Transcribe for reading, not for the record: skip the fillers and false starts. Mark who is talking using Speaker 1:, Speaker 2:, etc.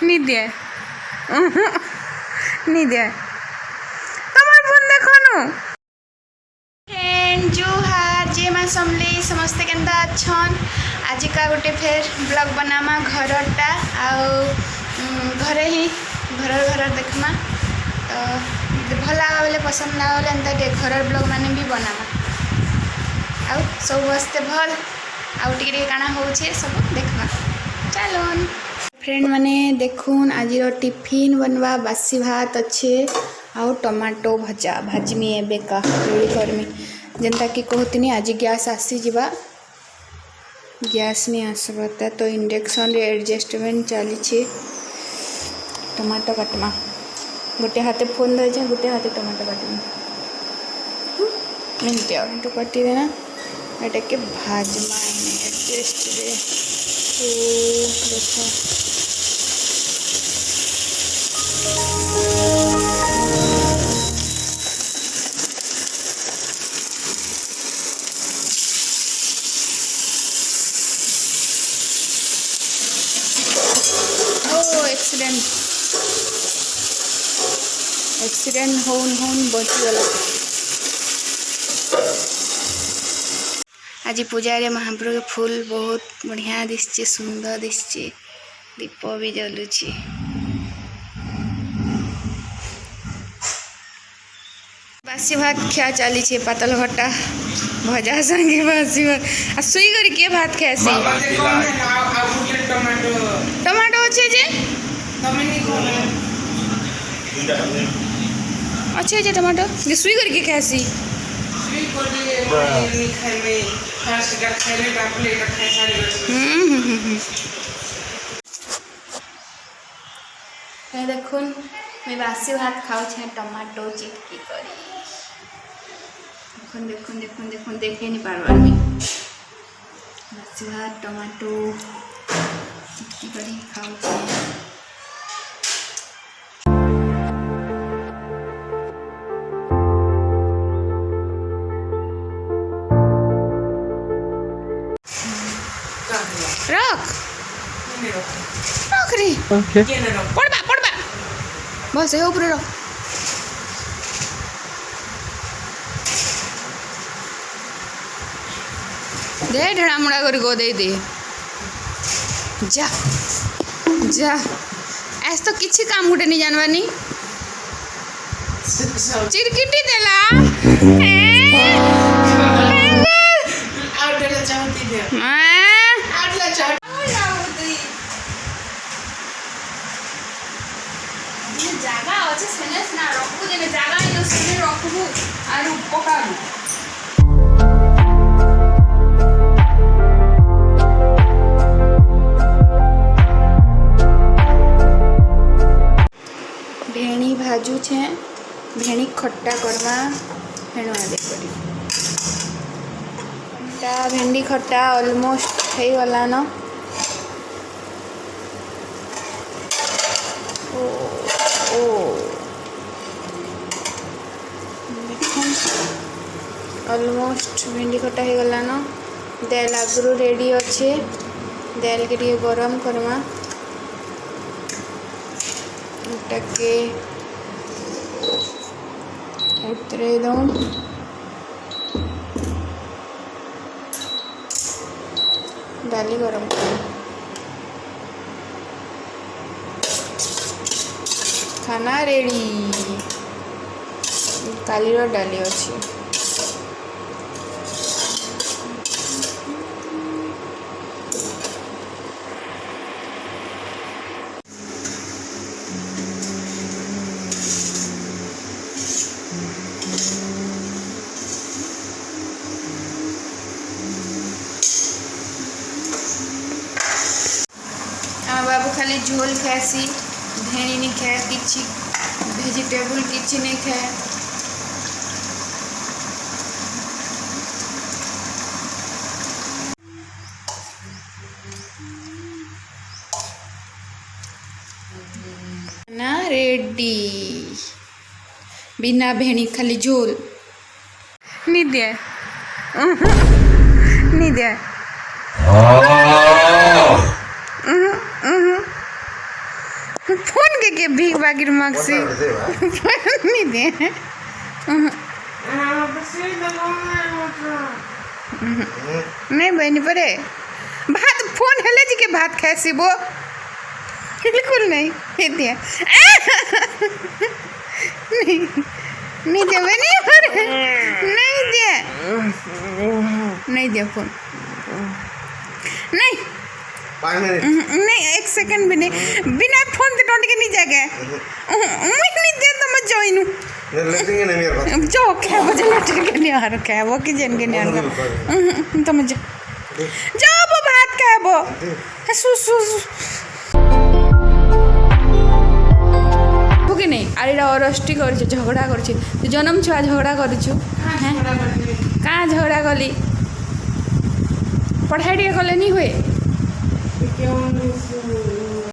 Speaker 1: নিদিয়ে নিদিয়ে তোমার ফোন দেখনো फ्रेंड जुहार जे मां समले समस्ते केंदा अच्छन आज का गोटे फेर ब्लॉग बनामा घरटा आउ घरे ही घर देखमा तो भल लगा बोले पसंद लगा बोले एंता घर ब्लॉग माने भी बनामा आउ सब बसते भल आउ टिके काना होछे सब देखमा चलोन फ्रेंड माने देखून आज टिफिन बनवा बासी भात अच्छे आउ टमाटो भजा भाजमी एबे का रेडी करमी जेनता कि कहतनी आज गैस आसी जीवा गैस नहीं आसबता तो इंडक्शन रे एडजस्टमेंट चली टमाटो काटमा गोटे हाथे फोन धरी गोटे हाथे टमाटो काटमी मिनटे और तो काटी देना एटा के भाजमा एडजस्ट रे देखो एक्सीडेंट होन बचीगला आज पूजा रे महाप्रभु के फूल बहुत बढ़िया दिसचे सुंदर दिसचे दीप भी जलुची बासी भात खिया चली छे पातल घटा भजा संगे बासी भात आ सुई करी के भात खासी टमाटो अच्छे जे अच्छा है टमाटो ये सुई करके कैसी देखुन मैं बासी भात खाऊ छे टमाटो चिटकी करी देखुन देखुन देखुन देखुन देखे नहीं पारबार में बासी भात टमाटो चिटकी करी खाऊ छे रख रख रे
Speaker 2: ओके
Speaker 1: पड़बा बस ये ऊपर रख दे ढड़ा मुड़ा कर गो दे जा जा ऐस तो किसी काम गुटे नहीं जानवानी चिरकिटी देला जगह अच्छे सेने ना रखबू देने जगह नहीं तो सेने रखबू और उपकारू भेणी भाजू छे भेणी खट्टा करवा भेणु आदे करी ता भेंडी खट्टा ऑलमोस्ट થઈ ગલા ન ऑलमोस्ट भिंडी खट्टा हो गला न दाल आगरू रेडी अच्छे दाल के लिए गरम करमा के उतरे दऊँ डाली गरम कर खाना रेडी काली रो डाली अच्छी बाबू खाली झोल खाएसी भेणी नहीं खाए किसी वेजिटेबल किसी नहीं खाए ना रेडी बिना भेणी खाली झोल नहीं दिया नहीं दिया फोन के भीख बागिर मागसी नहीं दे नहीं बहनी परे भात फोन हेले जी के भात खासी वो बिल्कुल नहीं दिया नहीं दे बहनी परे नहीं दे फोन नहीं नहीं 1 सेकंड भी नहीं बिना फोन के टोट के नहीं जाएगा मैं नहीं दे तो मैं जोइनू जो क्या बजे लटक के नहीं आ रखा है वो कि जन के नहीं आ रखा तो मुझे जाओ वो भात का है वो सु कि नहीं अरे अरष्टी कर झगड़ा कर जन्म छुआ झगड़ा कर कहाँ झगड़ा कली पढ़ाई टे कले नहीं हुए